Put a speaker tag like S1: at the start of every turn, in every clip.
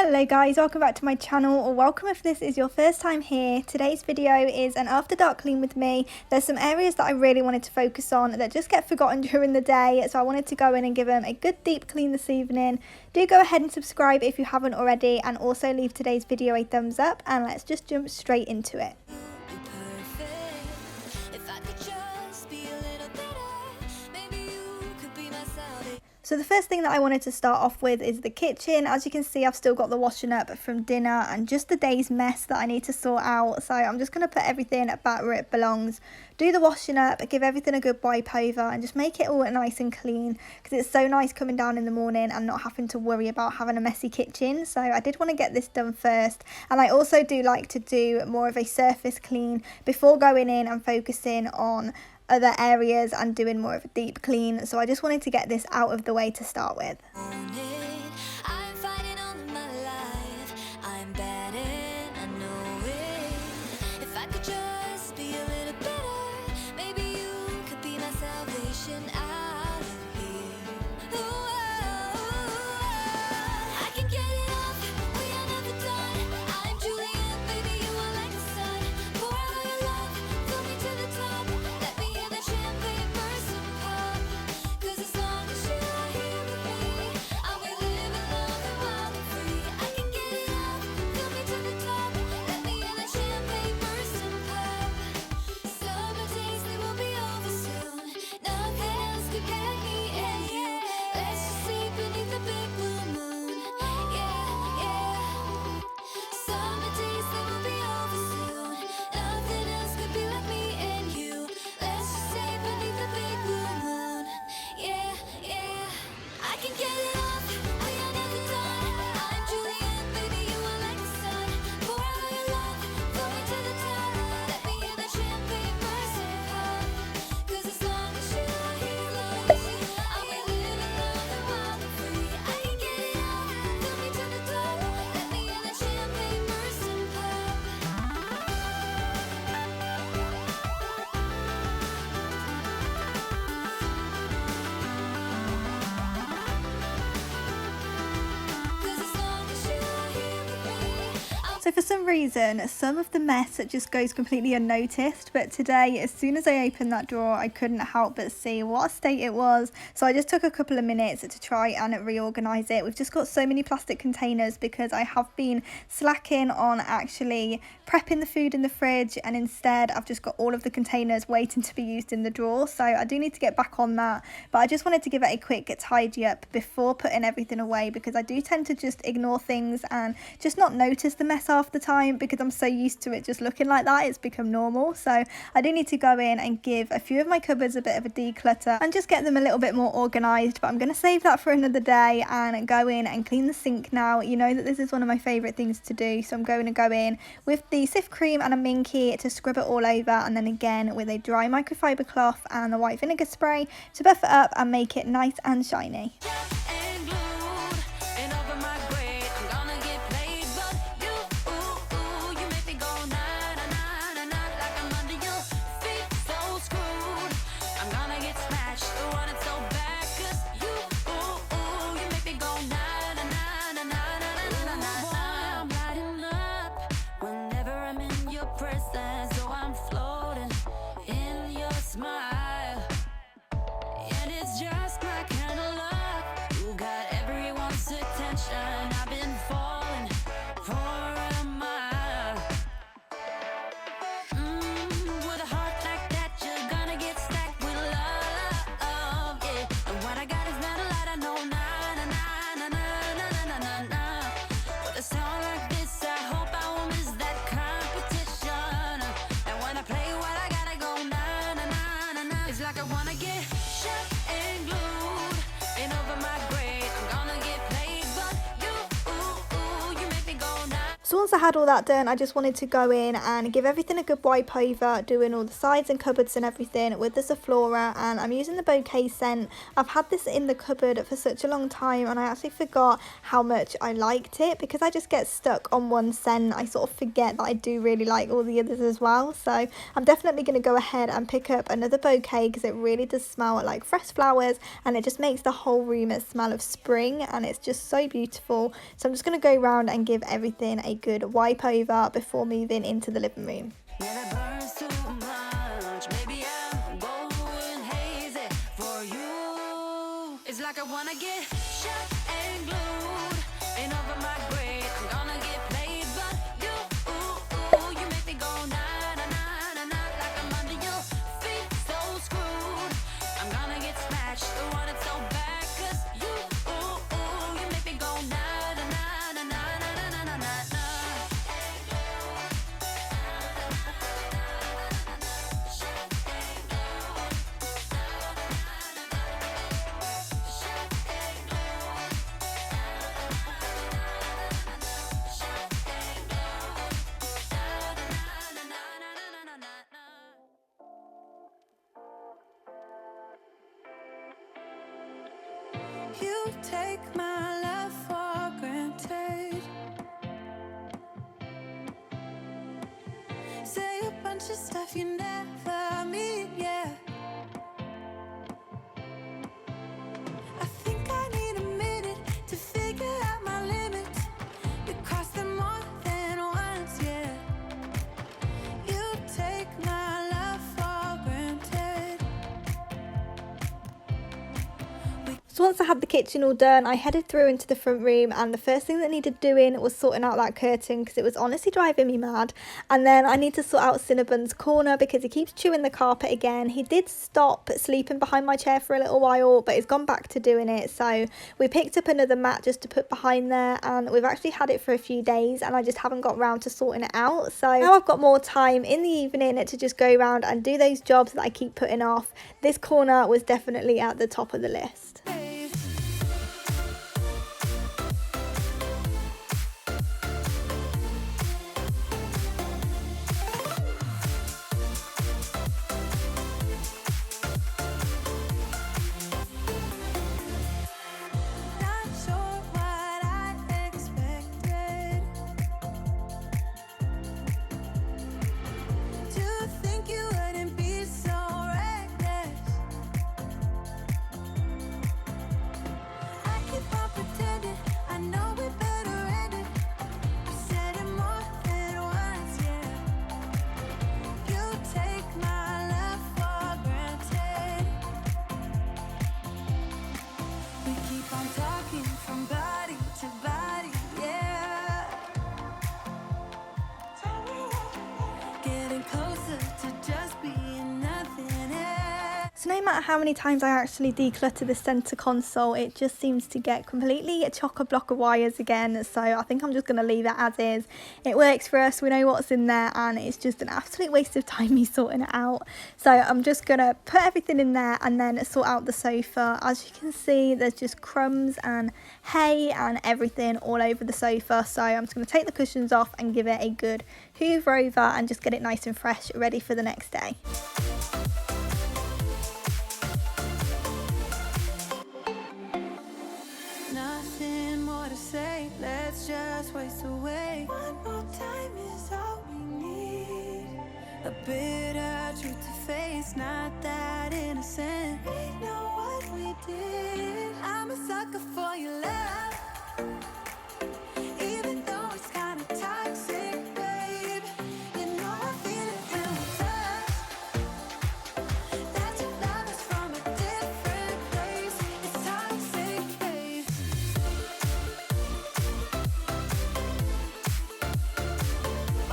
S1: Hello guys, welcome back to my channel, or welcome if this is your first time here. Today's video is an after dark clean with me. There's some areas that I really wanted to focus on that just get forgotten during the day, so I wanted to go in and give them a good deep clean this evening. Do go ahead and subscribe if you haven't already, and also leave today's video a thumbs up, and let's just jump straight into it. So the first thing that I wanted to start off with is the kitchen. As you can see, I've still got the washing up from dinner and just the day's mess that I need to sort out. So I'm just going to put everything back where it belongs. Do the washing up, give everything a good wipe over, and just make it all nice and clean, because it's so nice coming down in the morning and not having to worry about having a messy kitchen. So I did want to get this done first, and I also do like to do more of a surface clean before going in and focusing on other areas and doing more of a deep clean. So I just wanted to get this out of the way to start with. So for some reason, some of the mess just goes completely unnoticed, but today, as soon as I opened that drawer, I couldn't help but see what a state it was. So I just took a couple of minutes to try and reorganise it. We've just got so many plastic containers because I have been slacking on actually prepping the food in the fridge, and instead I've just got all of the containers waiting to be used in the drawer. So I do need to get back on that, but I just wanted to give it a quick tidy up before putting everything away, because I do tend to just ignore things and just not notice the mess half the time, because I'm so used to it just looking like that, it's become normal. So I do need to go in and give a few of my cupboards a bit of a declutter and just get them a little bit more organised, but I'm going to save that for another day and go in and clean the sink now. You know that this is one of my favourite things to do, so I'm going to go in with the Cif cream and a minky to scrub it all over, and then again with a dry microfiber cloth and the white vinegar spray to buff it up and make it nice and shiny. So once I had all that done, I just wanted to go in and give everything a good wipe over, doing all the sides and cupboards and everything with the Sephora, and I'm using the bouquet scent. I've had this in the cupboard for such a long time and I actually forgot how much I liked it because I just get stuck on one scent. I sort of forget that I do really like all the others as well. So I'm definitely going to go ahead and pick up another bouquet because it really does smell like fresh flowers and it just makes the whole room smell of spring and it's just so beautiful. So I'm just going to go around and give everything a good wipe over before moving into the living room.
S2: It's like I wanna get shut and glued and over my grave. I'm gonna get played, but you make me go na na na na na like I'm under your feet, so screwed. I'm gonna get smashed, I want it so bad, 'cause you make me go na na na na na na na na na na. You take my love for granted. Say a bunch of stuff you never mean, yeah. I think I need a minute to figure out my limits. You cross them more than once, yeah. You take my love for granted.
S1: So once I had the kitchen all done, I headed through into the front room and the first thing that needed doing was sorting out that curtain because it was honestly driving me mad. And then I need to sort out Cinnabon's corner because he keeps chewing the carpet again. He did stop sleeping behind my chair for a little while, but he's gone back to doing it. So we picked up another mat just to put behind there and we've actually had it for a few days and I just haven't got round to sorting it out. So now I've got more time in the evening to just go around and do those jobs that I keep putting off. This corner was definitely at the top of the list. So no matter how many times I actually declutter the centre console, it just seems to get completely chock-a-block of wires again. So I think I'm just going to leave it as is. It works for us, we know what's in there, and it's just an absolute waste of time me sorting it out. So I'm just going to put everything in there and then sort out the sofa. As you can see, there's just crumbs and hay and everything all over the sofa. So I'm just going to take the cushions off and give it a good hoover over and just get it nice and fresh, ready for the next day.
S2: Nothing more to say, let's just waste away. One more time is all we need. A bitter truth to face, not that innocent. We know what we did. I'm a sucker for your love, even though it's kinda toxic, babe. You know I feel it when we touch. That your love is from a different place. It's toxic, babe.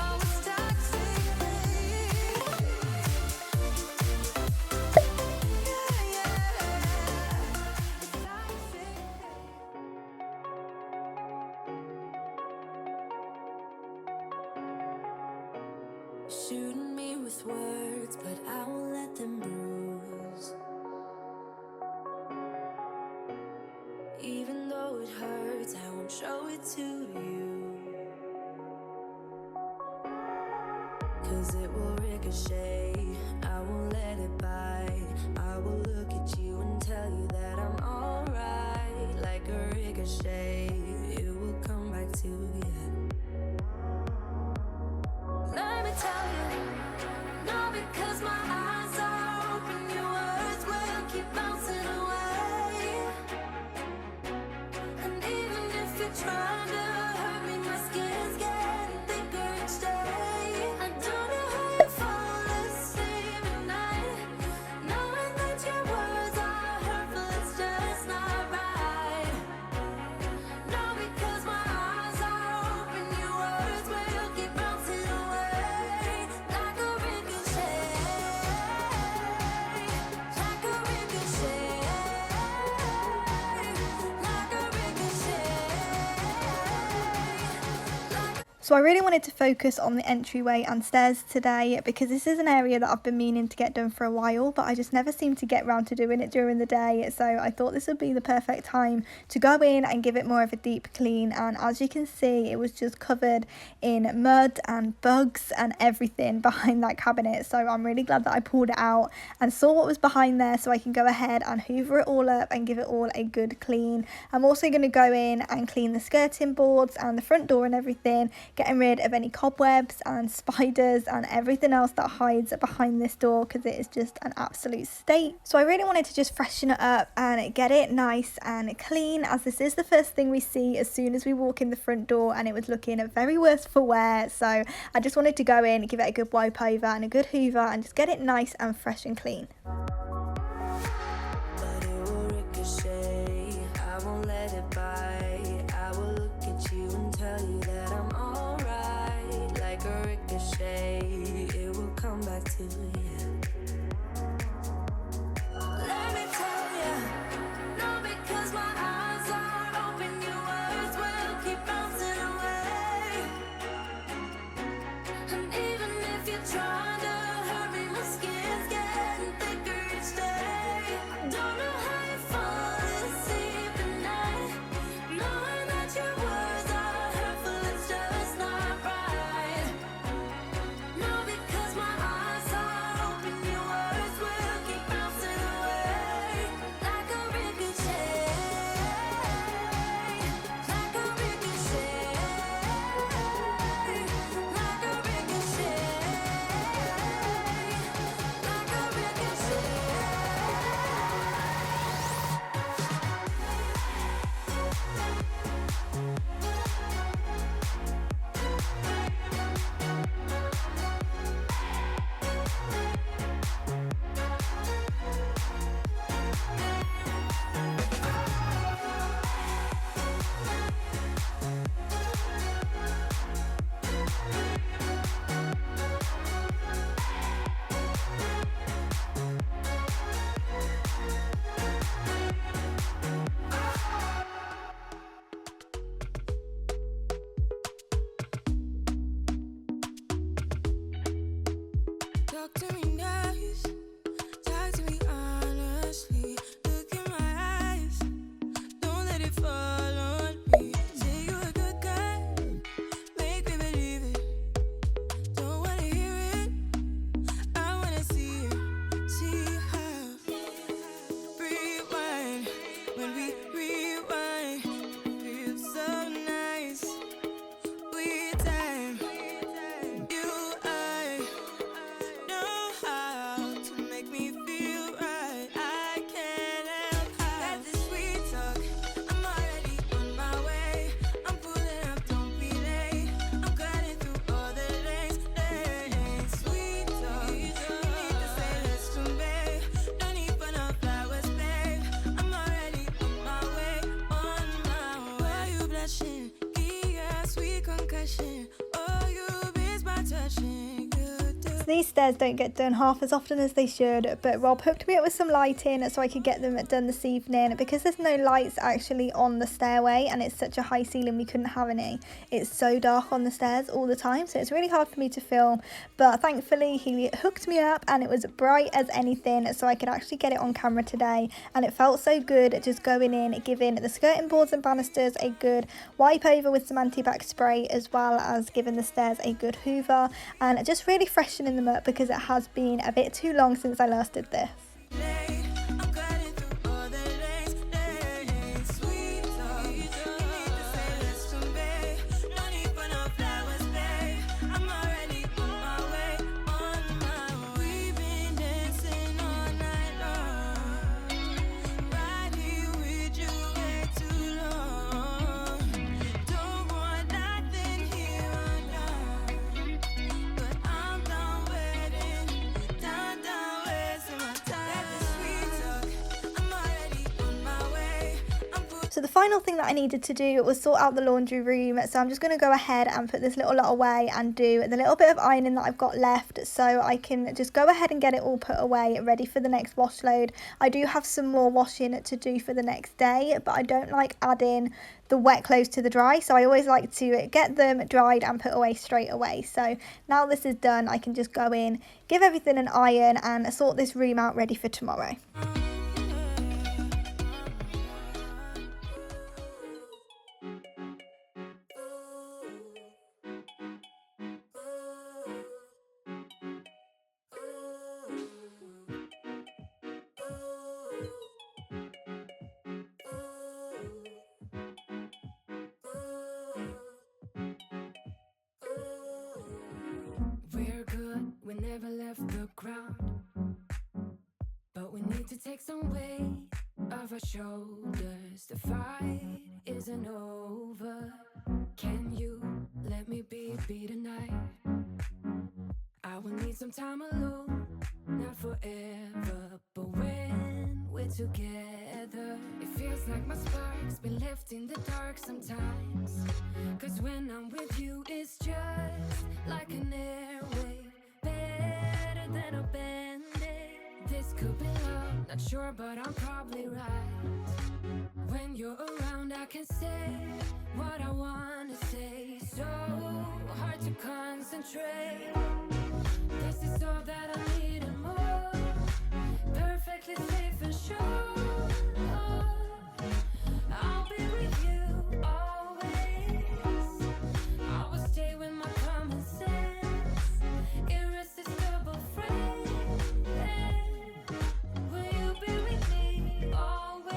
S2: Oh, it's toxic, babe. Yeah, yeah. It's toxic, babe. Shooting me with words, but I won't let them bruise. Even though it hurts, I won't show it to you. 'cause it will ricochet. I won't let it bite. I will look at you and tell you that I'm alright. Like a ricochet, it will come back to you. Let me tell you, no, because my eyes are open, your words will keep bouncing away. And even if you're trying to hurt me, my skin's getting thicker each day. I don't know how you fall asleep at night, knowing that your words are hurtful, it's just not right. No, because my eyes are open, your words will keep bouncing away. Like a ricochet, like a ricochet, like a ricochet.
S1: So I really wanted to focus on the entryway and stairs today because this is an area that I've been meaning to get done for a while, but I just never seem to get around to doing it during the day. So I thought this would be the perfect time to go in and give it more of a deep clean. And as you can see, it was just covered in mud and bugs and everything behind that cabinet. So I'm really glad that I pulled it out and saw what was behind there, so I can go ahead and hoover it all up and give it all a good clean. I'm also going to go in and clean the skirting boards and the front door and everything, getting rid of any cobwebs and spiders and everything else that hides behind this door because it is just an absolute state. So I really wanted to just freshen it up and get it nice and clean, as this is the first thing we see as soon as we walk in the front door, and it was looking very worse for wear. So I just wanted to go in, give it a good wipe over and a good hoover and just get it nice and fresh and clean.
S2: But it will ricochet, I won't let it bite. I will look at you and tell you that I'm alright. Like a ricochet, it will come back to you. Let me tell you, no, because my eyes are open, your words will keep bouncing away. And even if you're trying to hurt me, my skin's getting thicker each day. Don't know how you fall asleep at night, knowing that your words are hurtful, it's just not right. No, because my eyes are open, your words will keep bouncing away. Like a ricochet, like a ricochet, like a ricochet, like a ricochet. Talk to me nice, talk to me honestly. Look in my eyes, don't let it fall on me. Say you a good guy, make me believe it. Don't wanna hear it, I wanna see it. See how rewind, when we rewind, feels so nice. We time, you I know how to make me feel right. I can't help how that this sweet talk. I'm already on my way. I'm pulling up, don't be late. I'm cutting through all the lanes. Sweet talk. You need to say less to me. No need for no flowers, babe. I'm already on my way, on my way. Why you blushing? Yeah, sweet concussion. Oh, you miss my touching. You do.
S1: These stairs don't get done half as often as they should, but Rob hooked me up with some lighting so I could get them done this evening. Because there's no lights actually on the stairway and it's such a high ceiling we couldn't have any, it's so dark on the stairs all the time, so it's really hard for me to film. But thankfully he hooked me up and it was bright as anything, so I could actually get it on camera today, and it felt so good just going in, giving the skirting boards and banisters a good wipe over with some anti-bac spray, as well as giving the stairs a good hoover and just really freshening them up because it has been a bit too long since I last did this. So the final thing that I needed to do was sort out the laundry room, so I'm just going to go ahead and put this little lot away and do the little bit of ironing that I've got left, so I can just go ahead and get it all put away ready for the next wash load. I do have some more washing to do for the next day, but I don't like adding the wet clothes to the dry, so I always like to get them dried and put away straight away. So now this is done, I can just go in, give everything an iron and sort this room out ready for tomorrow.
S2: We're good, we never left the ground, but we need to take some weight off our shoulders. The fight isn't over. Can you let me be tonight? I will need some time alone, not forever, but when we're together, it feels like my spark's been left in the dark sometimes. Cause when I'm with you, it's just like an airwave, better than a band-aid. This could be love, not sure, but I'm probably right. When you're around, I can say what I wanna say. So hard to concentrate. This is all that I need and more. Perfectly safe and sure. I'll be with you always. I will stay with my common sense. Irresistible friend. Will you be with me always?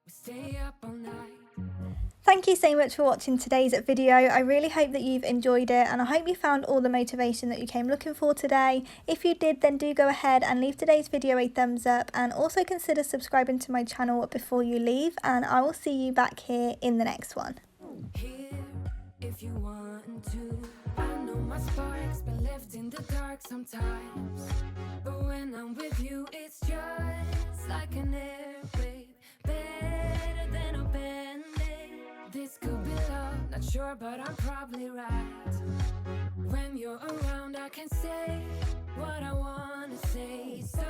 S2: Stay up all night.
S1: Thank you so much for watching today's video. I really hope that you've enjoyed it and I hope you found all the motivation that you came looking for today. If you did, then do go ahead and leave today's video a thumbs up and also consider subscribing to my channel before you leave, and I will see you back here in the next one.
S2: Here, if you want to. I know my spark's been left in the dark sometimes, but when I'm with you, it's just like an airwave, better than a band-aid. This could be love, not sure, but I'm probably right. When you're around, I can say what I wanna say. So